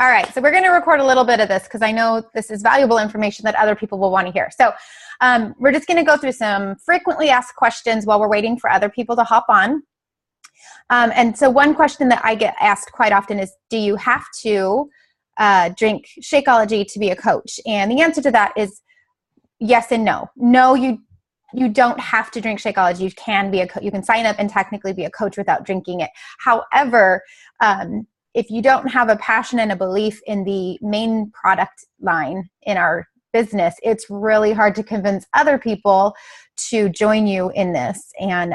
All right, so we're going to record a little bit of this because I know this is valuable information that other people will want to hear. So we're just going to go through some frequently asked questions while we're waiting for other people to hop on. And so one question that I get asked quite often is, do you have to drink Shakeology to be a coach? And the answer to that is yes and no. No, you don't have to drink Shakeology. You can be you can sign up and technically be a coach without drinking it. However, if you don't have a passion and a belief in the main product line in our business, it's really hard to convince other people to join you in this. And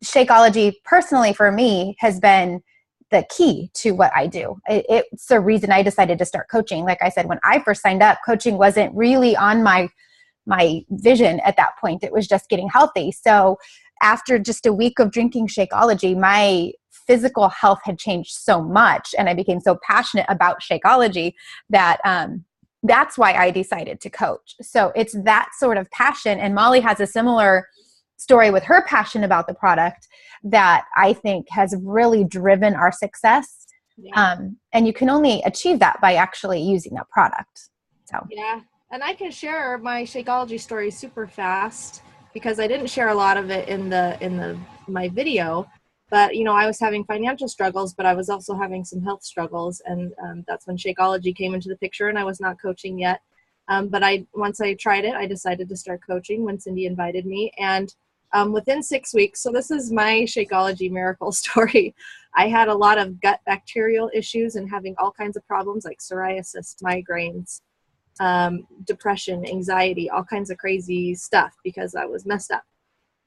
Shakeology, personally for me, has been the key to what I do. It's the reason I decided to start coaching. Like I said, when I first signed up, coaching wasn't really on my vision at that point. It was just getting healthy. So after just a week of drinking Shakeology, my physical health had changed so much, and I became so passionate about Shakeology that that's why I decided to coach. So it's that sort of passion, and Molly has a similar story with her passion about the product that I think has really driven our success. Yeah. And you can only achieve that by actually using that product. So yeah, and I can share my Shakeology story super fast because I didn't share a lot of it in my video. But, you know, I was having financial struggles, but I was also having some health struggles. And that's when Shakeology came into the picture, and I was not coaching yet. But once I tried it, I decided to start coaching when Cindy invited me. And within 6 weeks, so this is my Shakeology miracle story. I had a lot of gut bacterial issues and having all kinds of problems like psoriasis, migraines, depression, anxiety, all kinds of crazy stuff because I was messed up.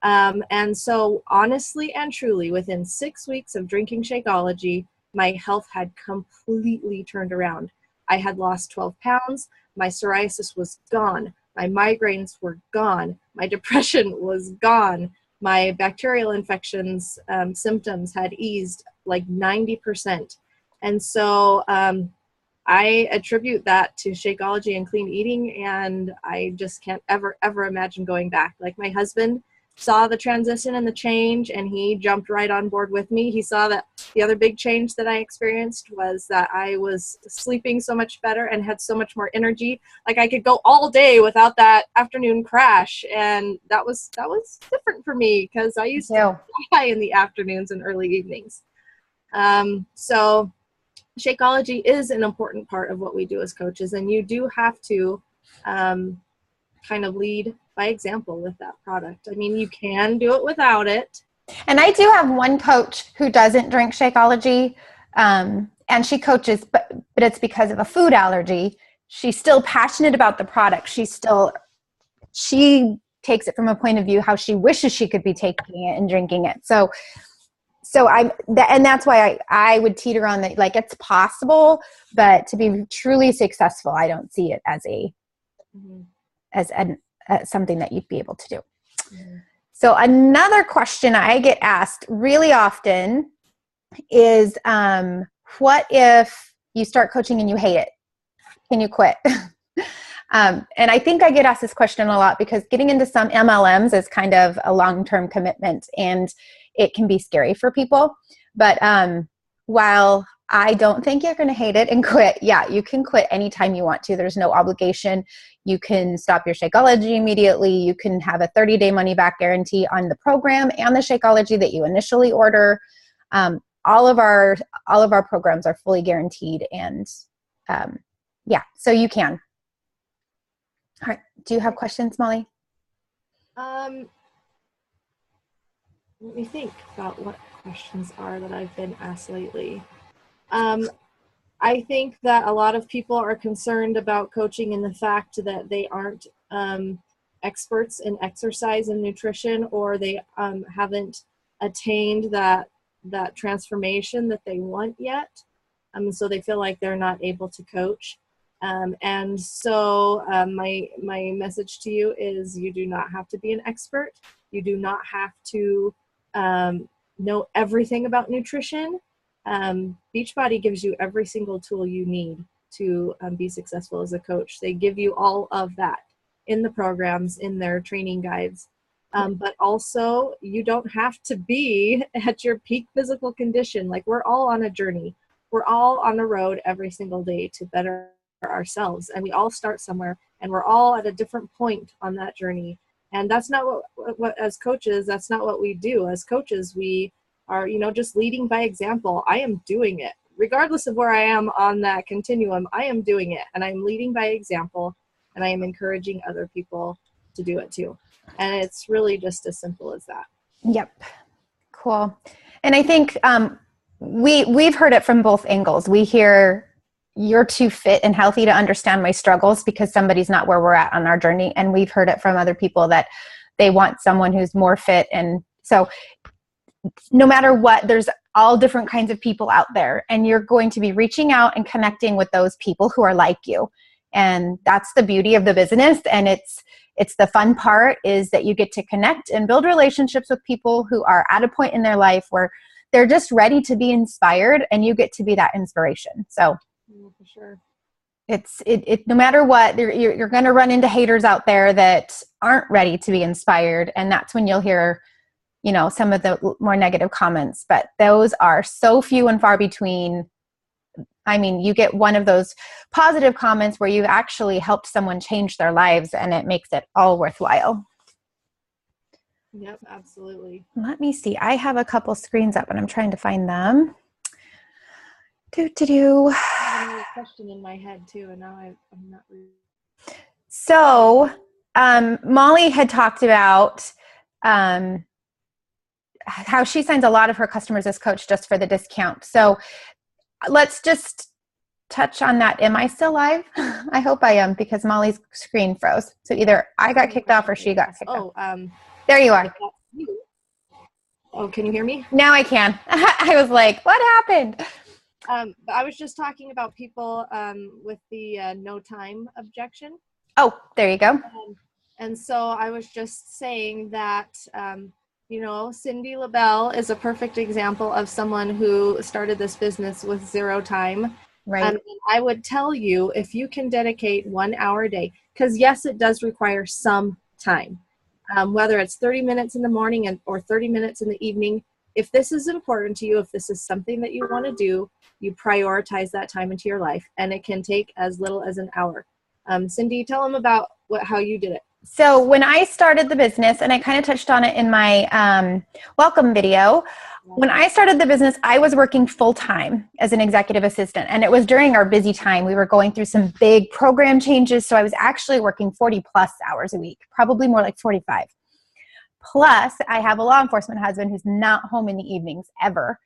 And so honestly and truly, within 6 weeks of drinking Shakeology, my health had completely turned around. I had lost 12 pounds. My psoriasis was gone. My migraines were gone. My depression was gone. My bacterial infections symptoms had eased like 90%. And so I attribute that to Shakeology and clean eating, and I just can't ever imagine going back. Like, my husband saw the transition and the change, and he jumped right on board with me. He saw that the other big change that I experienced was that I was sleeping so much better and had so much more energy. Like, I could go all day without that afternoon crash, and that was different for me because I used to die in the afternoons and early evenings. So Shakeology is an important part of what we do as coaches, and you do have to kind of lead by example with that product. I mean, you can do it without it. And I do have one coach who doesn't drink Shakeology, and she coaches, but it's because of a food allergy. She's still passionate about the product. She takes it from a point of view how she wishes she could be taking it and drinking it. So and that's why I would teeter on that. Like, it's possible, but to be truly successful, I don't see it as something that you'd be able to do. Mm-hmm. So another question I get asked really often is, what if you start coaching and you hate it? Can you quit? And I think I get asked this question a lot because getting into some MLMs is kind of a long-term commitment, and it can be scary for people. But while I don't think you're going to hate it and quit, yeah, you can quit anytime you want to. There's no obligation. You can stop your Shakeology immediately. You can have a 30-day money-back guarantee on the program and the Shakeology that you initially order. All of our programs are fully guaranteed, and yeah, so you can. All right. Do you have questions, Molly? Let me think about what questions are that I've been asked lately. I think that a lot of people are concerned about coaching in the fact that they aren't experts in exercise and nutrition, or they haven't attained that transformation that they want yet. So they feel like they're not able to coach. And so my message to you is, you do not have to be an expert. You do not have to know everything about nutrition. Beachbody gives you every single tool you need to be successful as a coach. They give you all of that in the programs, in their training guides. But also, you don't have to be at your peak physical condition. Like, we're all on a journey. we're all on the road every single day to better ourselves, and we all start somewhere, and we're all at a different point on that journey. And that's not what as coaches, that's not what we do. As coaches, we are, just leading by example. I am doing it. Regardless of where I am on that continuum, I am doing it, and I'm leading by example, and I am encouraging other people to do it too. And it's really just as simple as that. Yep. Cool. And I think we've heard it from both angles. We hear, you're too fit and healthy to understand my struggles because somebody's not where we're at on our journey. And we've heard it from other people that they want someone who's more fit. And so no matter what, there's all different kinds of people out there, and you're going to be reaching out and connecting with those people who are like you. And that's the beauty of the business. And it's the fun part, is that you get to connect and build relationships with people who are at a point in their life where they're just ready to be inspired, and you get to be that inspiration. So for sure. It's no matter what, you're going to run into haters out there that aren't ready to be inspired. And that's when you'll hear, some of the more negative comments, but those are so few and far between. I mean, you get one of those positive comments where you've actually helped someone change their lives, and it makes it all worthwhile. Yep, absolutely. Let me see. I have a couple screens up and I'm trying to find them. I have another question in my head too, and now I'm not really. So, Molly had talked about how she signs a lot of her customers as coach just for the discount. So let's just touch on that. Am I still live? I hope I am, because Molly's screen froze. So either I got kicked off or she got kicked off. There you are. Oh, can you hear me? Now I can. I was like, what happened? I was just talking about people with the no time objection. Oh, there you go. And so I was just saying that, Cindy LaBelle is a perfect example of someone who started this business with zero time. Right. And I would tell you, if you can dedicate 1 hour a day, because yes, it does require some time, whether it's 30 minutes in the morning or 30 minutes in the evening. If this is important to you, if this is something that you want to do, you prioritize that time into your life, and it can take as little as an hour. Cindy, tell them about how you did it. So when I started the business, and I kind of touched on it in my welcome video, when I started the business, I was working full-time as an executive assistant, and it was during our busy time. We were going through some big program changes, so I was actually working 40 plus hours a week, probably more like 45. Plus, I have a law enforcement husband who's not home in the evenings ever.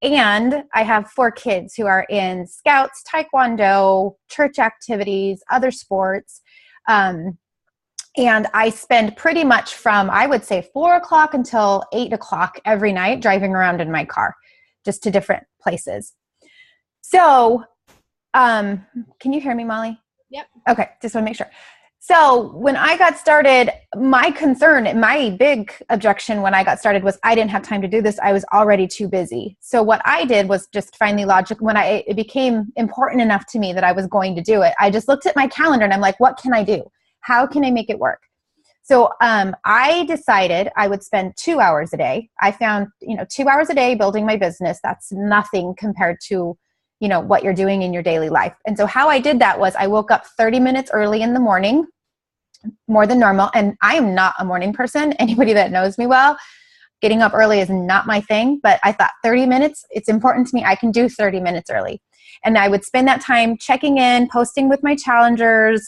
And I have 4 kids who are in scouts, taekwondo, church activities, other sports. And I spend pretty much from, I would say, 4 o'clock until 8 o'clock every night driving around in my car, just to different places. So, can you hear me, Molly? Yep. Okay, just want to make sure. So when I got started, my big objection when I got started was I didn't have time to do this. I was already too busy. So what I did was just find the logic. When it became important enough to me that I was going to do it, I just looked at my calendar and I'm like, what can I do? How can I make it work? So I decided I would spend 2 hours a day. I found, 2 hours a day building my business. That's nothing compared to, what you're doing in your daily life. And so how I did that was I woke up 30 minutes early in the morning, more than normal. And I am not a morning person. Anybody that knows me well, getting up early is not my thing. But I thought 30 minutes, it's important to me. I can do 30 minutes early. And I would spend that time checking in, posting with my challengers,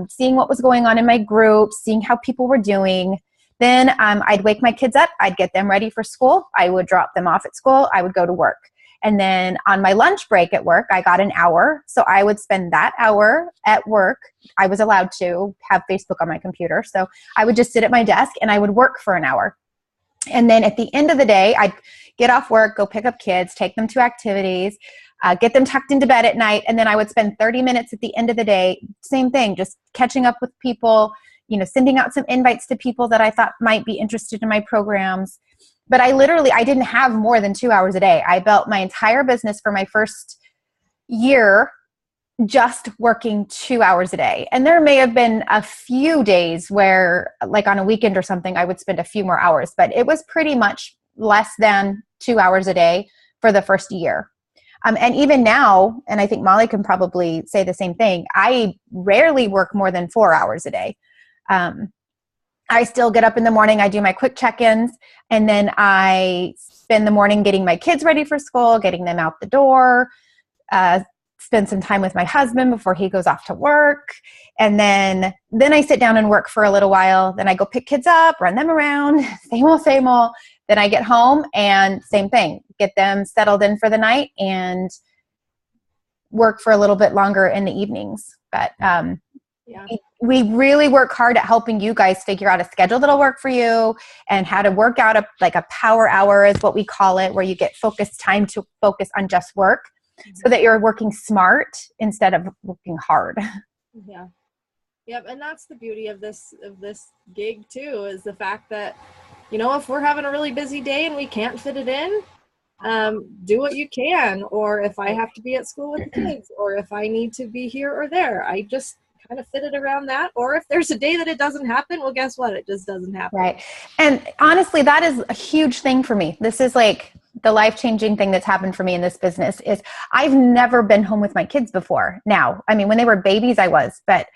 seeing what was going on in my group, seeing how people were doing. Then I'd wake my kids up. I'd get them ready for school. I would drop them off at school. I would go to work. And then on my lunch break at work, I got an hour. So I would spend that hour at work. I was allowed to have Facebook on my computer. So I would just sit at my desk and I would work for an hour. And then at the end of the day, I'd get off work, go pick up kids, take them to activities, get them tucked into bed at night. And then I would spend 30 minutes at the end of the day, same thing, just catching up with people, sending out some invites to people that I thought might be interested in my programs. But I didn't have more than 2 hours a day. I built my entire business for my first year just working 2 hours a day. And there may have been a few days where, like on a weekend or something, I would spend a few more hours, but it was pretty much less than 2 hours a day for the first year. And even now, and I think Molly can probably say the same thing, I rarely work more than 4 hours a day. I still get up in the morning, I do my quick check-ins, and then I spend the morning getting my kids ready for school, getting them out the door, spend some time with my husband before he goes off to work. And then I sit down and work for a little while. Then I go pick kids up, run them around, same old, same old. Then I get home and same thing, get them settled in for the night and work for a little bit longer in the evenings. But we really work hard at helping you guys figure out a schedule that'll work for you and how to work out a power hour is what we call it, where you get focused time to focus on just work so that you're working smart instead of working hard. Yeah. Yep. And that's the beauty of this gig too, is the fact that, you know, if we're having a really busy day and we can't fit it in, do what you can. Or if I have to be at school with the kids, or if I need to be here or there, I just kind of fit it around that. Or if there's a day that it doesn't happen, well, guess what? It just doesn't happen. Right. And honestly, that is a huge thing for me. This is like the life-changing thing that's happened for me in this business is I've never been home with my kids before. Now, I mean, when they were babies, I was, but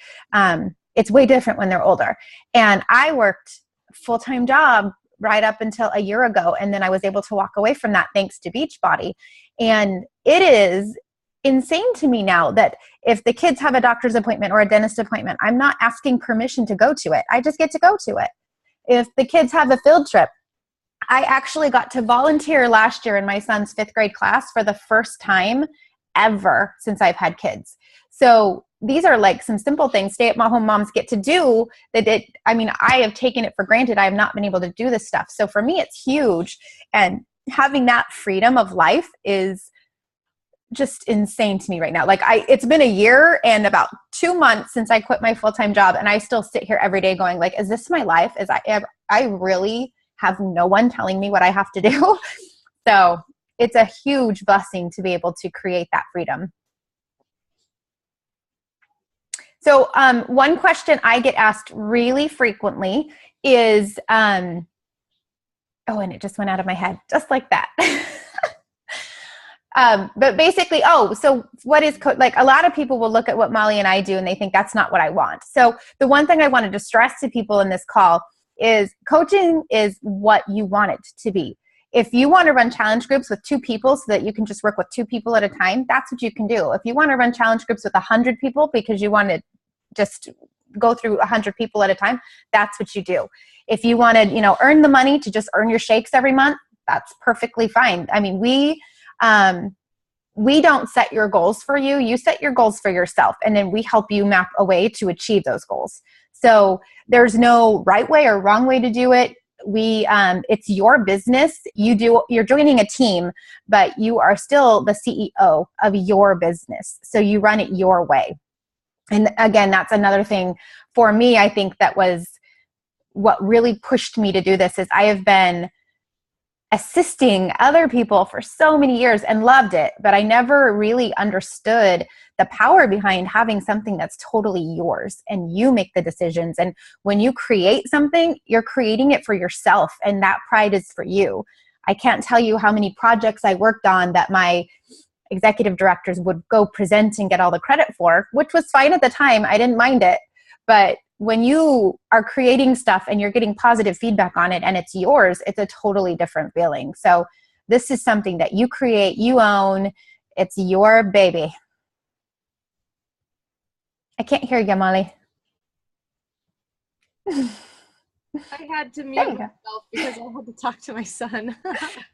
it's way different when they're older. And I worked full-time job right up until a year ago. And then I was able to walk away from that thanks to Beachbody. And it is insane to me now that if the kids have a doctor's appointment or a dentist appointment, I'm not asking permission to go to it. I just get to go to it. If the kids have a field trip, I actually got to volunteer last year in my son's 5th grade class for the first time ever since I've had kids. So these are like some simple things stay-at-home moms get to do I have taken it for granted. I have not been able to do this stuff. So for me, it's huge. And having that freedom of life is just insane to me right now. Like it's been a year and about 2 months since I quit my full-time job. And I still sit here every day going like, is this my life? I really have no one telling me what I have to do. So it's a huge blessing to be able to create that freedom. So one question I get asked really frequently is, and it just went out of my head, just like that. But basically, so what is like a lot of people will look at what Molly and I do and they think that's not what I want. So the one thing I wanted to stress to people in this call is coaching is what you want it to be. If you want to run challenge groups with 2 people so that you can just work with 2 people at a time, that's what you can do. If you want to run challenge groups with 100 people because you want to just go through 100 people at a time, that's what you do. If you want to, earn the money to just earn your shakes every month, that's perfectly fine. I mean, we don't set your goals for you. You set your goals for yourself, and then we help you map a way to achieve those goals. So there's no right way or wrong way to do it. It's your business. You're joining a team, but you are still the CEO of your business. So you run it your way. And again, that's another thing for me. I think that was what really pushed me to do this is I have been assisting other people for so many years and loved it, but I never really understood the power behind having something that's totally yours and you make the decisions. And when you create something, you're creating it for yourself, and that pride is for you. I can't tell you how many projects I worked on that my executive directors would go present and get all the credit for, which was fine at the time. I didn't mind it. But when you are creating stuff and you're getting positive feedback on it and it's yours, it's a totally different feeling. So this is something that you create, you own, it's your baby. I can't hear you, Molly. I had to mute myself because I had to talk to my son.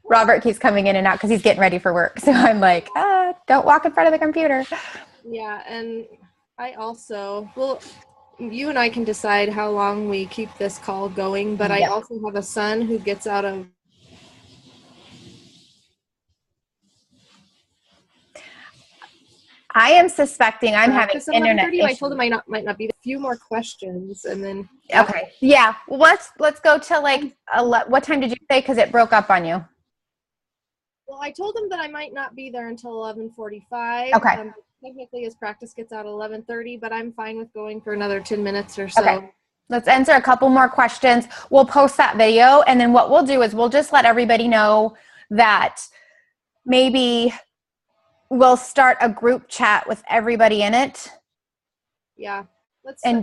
Robert keeps coming in and out because he's getting ready for work. So I'm like, don't walk in front of the computer. Yeah, and I also, you and I can decide how long we keep this call going, but I also have a son who gets out of... I am suspecting I'm having internet issues. I told him I might not be. A few more questions, and then... Okay. Yeah. Well, let's go to like, what time did you say? Because it broke up on you. Well, I told him that I might not be there until 11:45. Okay. Technically, his practice gets out at 11:30, but I'm fine with going for another 10 minutes or so. Okay. Let's answer a couple more questions. We'll post that video, and then what we'll do is we'll just let everybody know that maybe we'll start a group chat with everybody in it. Yeah. And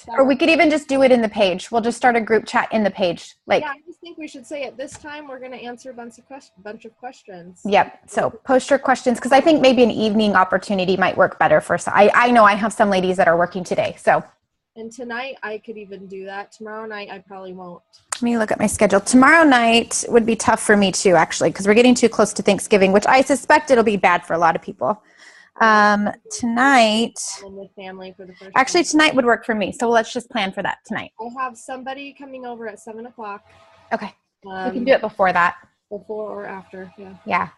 or we could even just do it in the page. We'll just start a group chat in the page. Like, yeah, I just think we should say at this time we're going to answer a bunch of questions. Yep. So post your questions, because I think maybe an evening opportunity might work better for some. I know I have some ladies that are working today. So. And tonight I could even do that. Tomorrow night I probably won't. Let me look at my schedule. Tomorrow night would be tough for me too, actually, because we're getting too close to Thanksgiving, which I suspect it'll be bad for a lot of people. Tonight, with family for the first actually time. Tonight would work for me. So let's just plan for that tonight. I have somebody coming over at 7:00. Okay. We can do it before that. Before or after. Yeah. Yeah.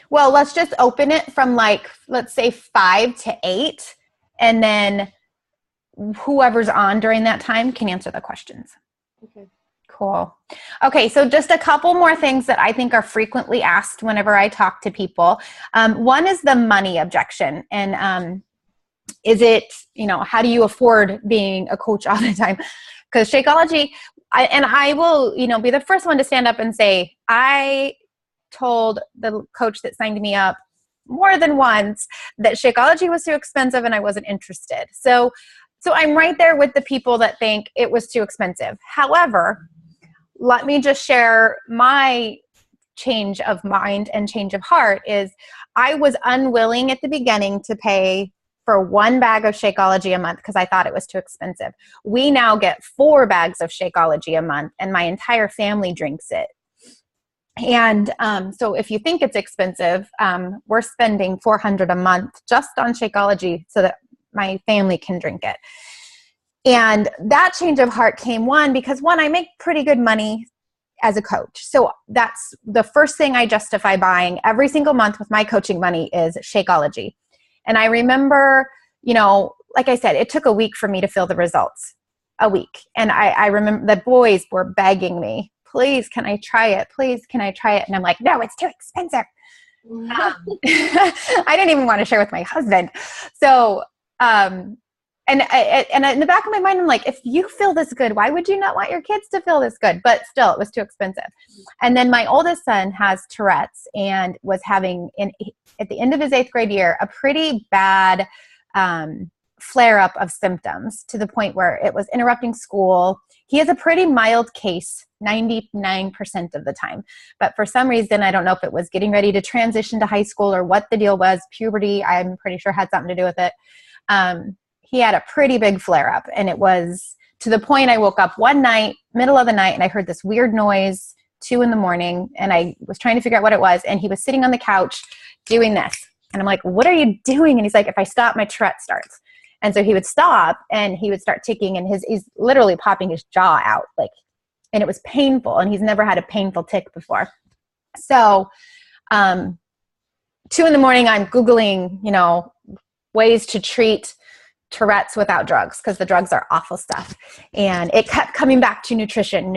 Well, let's just open it from like, let's say 5 to 8. And then whoever's on during that time can answer the questions. Okay. Cool. Okay, so just a couple more things that I think are frequently asked whenever I talk to people. One is the money objection. And is it, how do you afford being a coach all the time? Because Shakeology, I will, be the first one to stand up and say, I told the coach that signed me up more than once that Shakeology was too expensive and I wasn't interested. So I'm right there with the people that think it was too expensive. However, let me just share my change of mind and change of heart is I was unwilling at the beginning to pay for 1 bag of Shakeology a month because I thought it was too expensive. We now get 4 bags of Shakeology a month and my entire family drinks it. And so if you think it's expensive, we're spending $400 a month just on Shakeology so that my family can drink it. And that change of heart came because I make pretty good money as a coach. So that's the first thing I justify buying every single month with my coaching money is Shakeology. And I remember, like I said, it took a week for me to feel the results, a week. And I remember the boys were begging me, please, can I try it? Please, can I try it? And I'm like, no, it's too expensive. I didn't even want to share with my husband. So, and in the back of my mind, I'm like, if you feel this good, why would you not want your kids to feel this good? But still, it was too expensive. And then my oldest son has Tourette's and was having, at the end of his 8th grade year, a pretty bad flare-up of symptoms to the point where it was interrupting school. He has a pretty mild case 99% of the time. But for some reason, I don't know if it was getting ready to transition to high school or what the deal was. Puberty, I'm pretty sure, had something to do with it. He had a pretty big flare-up, and it was to the point I woke up one night, middle of the night, and I heard this weird noise, 2 a.m, and I was trying to figure out what it was, and he was sitting on the couch doing this. And I'm like, what are you doing? And he's like, if I stop, my Tourette starts. And so he would stop, and he would start ticking, and he's literally popping his jaw out, and it was painful, and he's never had a painful tick before. So 2 a.m, I'm Googling, ways to treat Tourette's without drugs, because the drugs are awful stuff. And it kept coming back to nutrition.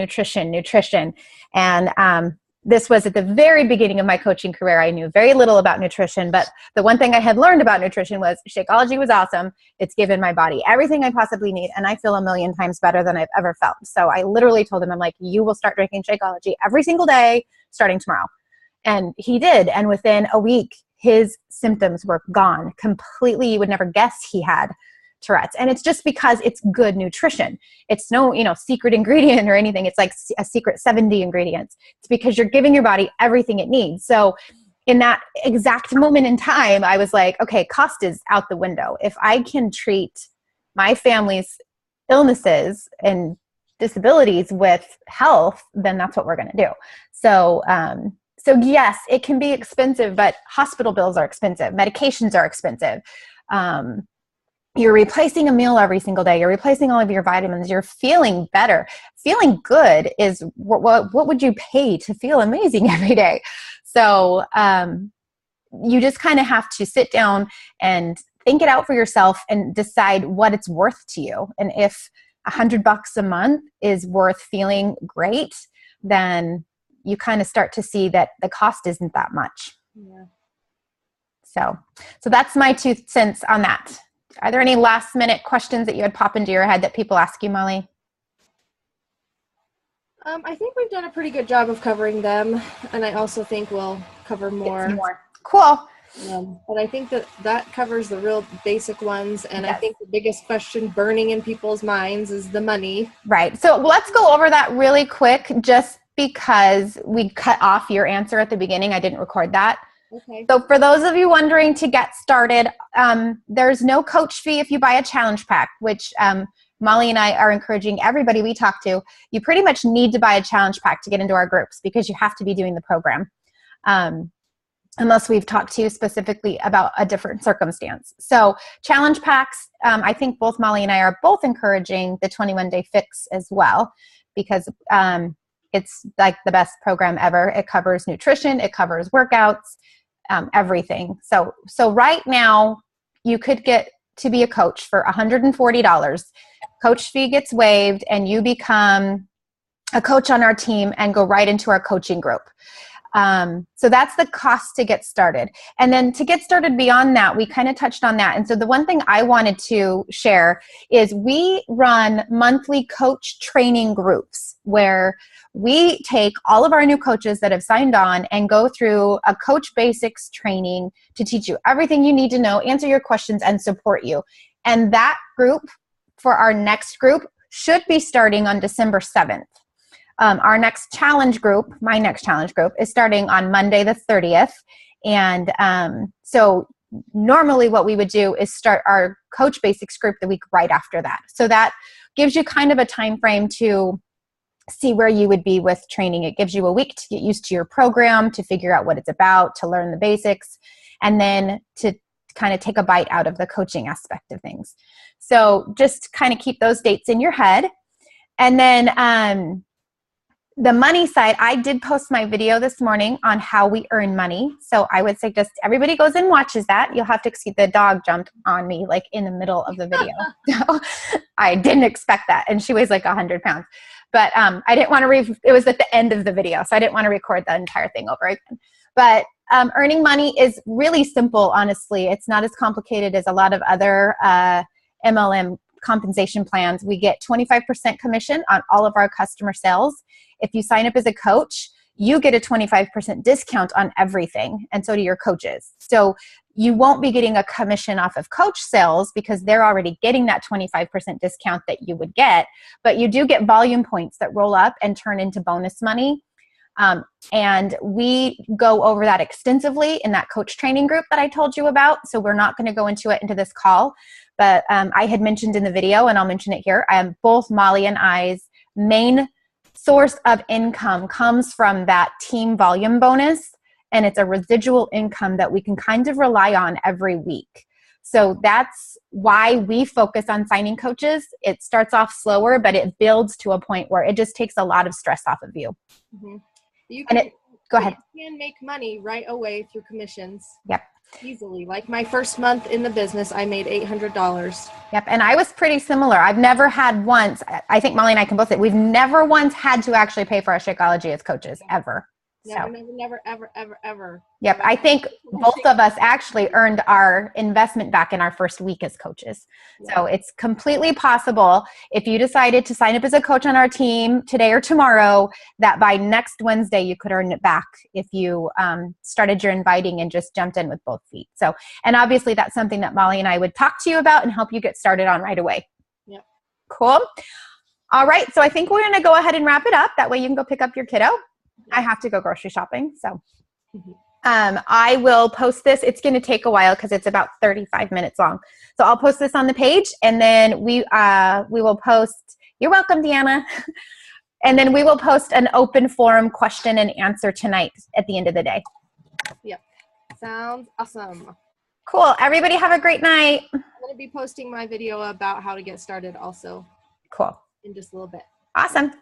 And this was at the very beginning of my coaching career. I knew very little about nutrition, but the one thing I had learned about nutrition was Shakeology was awesome. It's given my body everything I possibly need, and I feel a million times better than I've ever felt. So I literally told him, I'm like, you will start drinking Shakeology every single day starting tomorrow. And he did. And within a week, his symptoms were gone completely. You would never guess he had Tourette's. And it's just because it's good nutrition. It's no, secret ingredient or anything. It's like a secret 70 ingredients. It's because you're giving your body everything it needs. So in that exact moment in time, I was like, okay, cost is out the window. If I can treat my family's illnesses and disabilities with health, then that's what we're going to do. So yes, it can be expensive, but hospital bills are expensive. Medications are expensive. You're replacing a meal every single day. You're replacing all of your vitamins. You're feeling better. Feeling good is what would you pay to feel amazing every day? So you just kind of have to sit down and think it out for yourself and decide what it's worth to you. And if $100 a month is worth feeling great, then you kind of start to see that the cost isn't that much. Yeah. So that's my 2 cents on that. Are there any last minute questions that you would pop into your head that people ask you, Molly? I think we've done a pretty good job of covering them, and I also think we'll cover more. Cool. But I think that covers the real basic ones. And Yes. I think the biggest question burning in people's minds is the money. Right. So let's go over that really quick, just because we cut off your answer at the beginning. I didn't record that. Okay. So for those of you wondering to get started, there's no coach fee if you buy a challenge pack, which Molly and I are encouraging everybody we talk to. You pretty much need to buy a challenge pack to get into our groups because you have to be doing the program. Unless we've talked to you specifically about a different circumstance. So challenge packs, I think both Molly and I are both encouraging the 21-day fix as well, because it's like the best program ever. It covers nutrition, it covers workouts, everything. So right now you could get to be a coach for $140. Coach fee gets waived and you become a coach on our team and go right into our coaching group. So that's the cost to get started. And then to get started beyond that, we kind of touched on that. And so the one thing I wanted to share is we run monthly coach training groups where we take all of our new coaches that have signed on and go through a coach basics training to teach you everything you need to know, answer your questions, and support you. And that group for our next group should be starting on December 7th. Our next challenge group, my next challenge group, is starting on Monday the 30th. And so normally what we would do is start our Coach Basics group the week right after that. So that gives you kind of a time frame to see where you would be with training. It gives you a week to get used to your program, to figure out what it's about, to learn the basics, and then to kind of take a bite out of the coaching aspect of things. So just kind of keep those dates in your head. And then the money side, I did post my video this morning on how we earn money. So I would suggest everybody goes and watches that. You'll have to excuse, the dog jumped on me like in the middle of the video. So I didn't expect that. And she weighs like 100 pounds. But I didn't want to, it was at the end of the video. So I didn't want to record the entire thing over again. But earning money is really simple, honestly. It's not as complicated as a lot of other MLM compensation plans. We get 25% commission on all of our customer sales. If you sign up as a coach, you get a 25% discount on everything, and so do your coaches. So you won't be getting a commission off of coach sales because they're already getting that 25% discount that you would get, but you do get volume points that roll up and turn into bonus money. And we go over that extensively in that coach training group that I told you about. So we're not going to go into this call, but I had mentioned in the video, and I'll mention it here, both Molly and I's main source of income comes from that team volume bonus, and it's a residual income that we can kind of rely on every week. So that's why we focus on signing coaches. It starts off slower, but it builds to a point where it just takes a lot of stress off of you. Mm-hmm. Go ahead. You can make money right away through commissions. Yep. Easily. Like my first month in the business, I made $800. Yep. And I was pretty similar. I've never had once, I think Molly and I can both say, we've never once had to actually pay for our Shakeology as coaches, ever. Never, ever. Yep. I think both of us actually earned our investment back in our first week as coaches. Yeah. So it's completely possible if you decided to sign up as a coach on our team today or tomorrow, that by next Wednesday you could earn it back if you started your inviting and just jumped in with both feet. So, and obviously that's something that Molly and I would talk to you about and help you get started on right away. Yep. Cool. All right. So I think we're going to go ahead and wrap it up. That way you can go pick up your kiddo. I have to go grocery shopping, so I will post this. It's going to take a while because it's about 35 minutes long. So I'll post this on the page, and then we will post. You're welcome, Deanna. And then we will post an open forum question and answer tonight at the end of the day. Yep, sounds awesome. Cool. Everybody have a great night. I'm going to be posting my video about how to get started also. Cool. In just a little bit. Awesome.